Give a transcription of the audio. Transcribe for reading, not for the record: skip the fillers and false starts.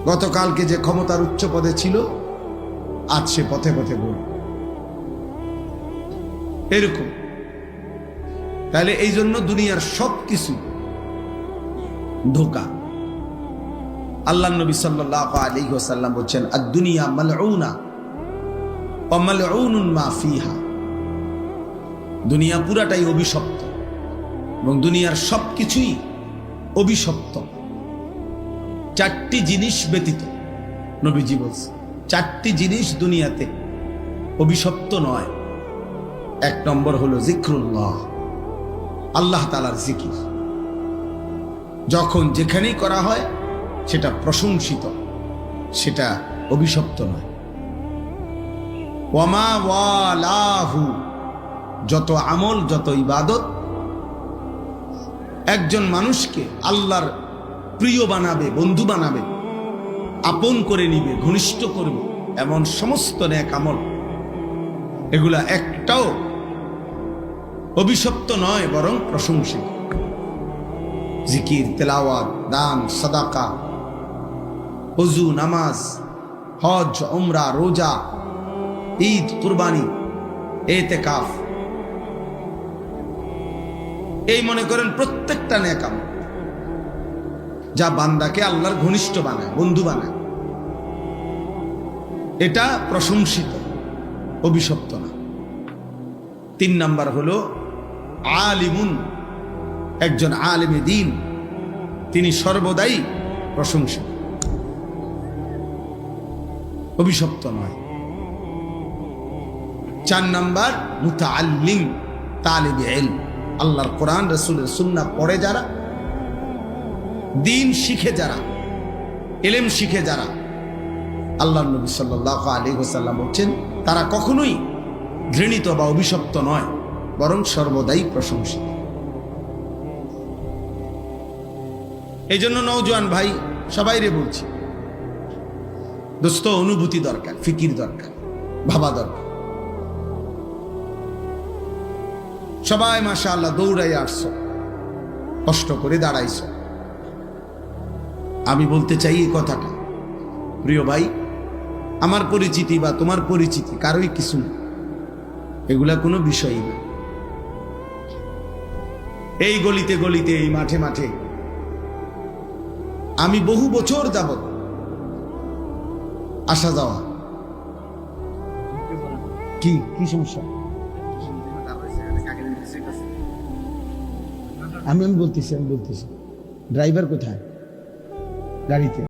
গতকালকে যে ক্ষমতার উচ্চ পদে ছিল আজ সে পথে পথে বল এরকম। তাহলে এই জন্য দুনিয়ার সব কিছু ধোঁকা। আল্লাহ নবী সাল্লাল্লাহু আলাইহি ওয়াসাল্লাম বলেন আদ-দুনিয়া মালউনা ওয়া মালউনুন মা ফিহা। দুনিয়া পুরাটাই অভিশপ্ত এবং দুনিয়ার সবকিছুই অভিশপ্ত, চারটি জিনিস ব্যতীত। নবীজি বলছেন চারটি জিনিস দুনিয়াতে অভিশপ্ত নয়। এক নম্বর হলো জিক্রুল্লাহ, আল্লাহ তাআলার জিকির। যখন যেখানেই করা হয় সেটা প্রশংসিত, সেটা অভিশপ্ত নয়। ওয়ামা ওয়ালাহু, যত আমল যত ইবাদত একজন মানুষকে আল্লাহর প্রিয় বানাবে, বন্ধু বানাবে, আপন করে নিবে, ঘনিষ্ঠ করবে, এমন সমস্ত নেক আমল এগুলা একটাও অভিশপ্ত নয়, বরং প্রশংসিত। জিকির, তেলাওয়াত, দান, সাদাকা, ওযু, নামাজ, হজ, উমরা, রোজা, ঈদ, কুরবানি, ইতিকাফ, এই মনে করেন প্রত্যেকটা নেক আমল যা বান্দাকে আল্লাহর ঘনিষ্ঠ বানায়, বন্ধু বানায়, এটা প্রশংসিত, অভিশপ্ত না। 3 নাম্বার হলো আলিমুন, একজন আলেমে দ্বীন, তিনি সর্বদাই প্রশংসিত, অভিশপ্ত নয়। 4 নাম্বার মুতাআল্লিম, তালিবে ইলম, আল্লাহর কোরআন রাসূলের সুন্নাহ পড়ে যারা, দ্বীন শিখে যারা, ইলম শিখে যারা, আল্লাহর নবী সাল্লাল্লাহু আলাইহি ওয়াসাল্লাম বলেন তারা কখনোই ঘৃণিত বা অভিশপ্ত নয়, বরং সর্বদাই প্রশংসিত। এই জন্য নওজোয়ান ভাই সবাইরে বলছি, দোস্ত, অনুভূতি দরকার, ফিকির দরকার, ভাবা দরকার। সবাই মাশাআল্লাহ দৌড়াই আসছো, কষ্ট করে দাঁড়াইছো। আমি বলতে চাই এই কথাটা, প্রিয় ভাই, আমার পরিচিতি বা তোমার পরিচিতি কারোই কিছু না, এগুলা কোনো বিষয়ই না। এই গলিতে গলিতে, এই মাঠে মাঠে আমি বহু বছর যাবত আসা যাওয়া। কি কি সমস্যা? আমি বলতেছি ড্রাইভার কোথায়? গাড়িতে।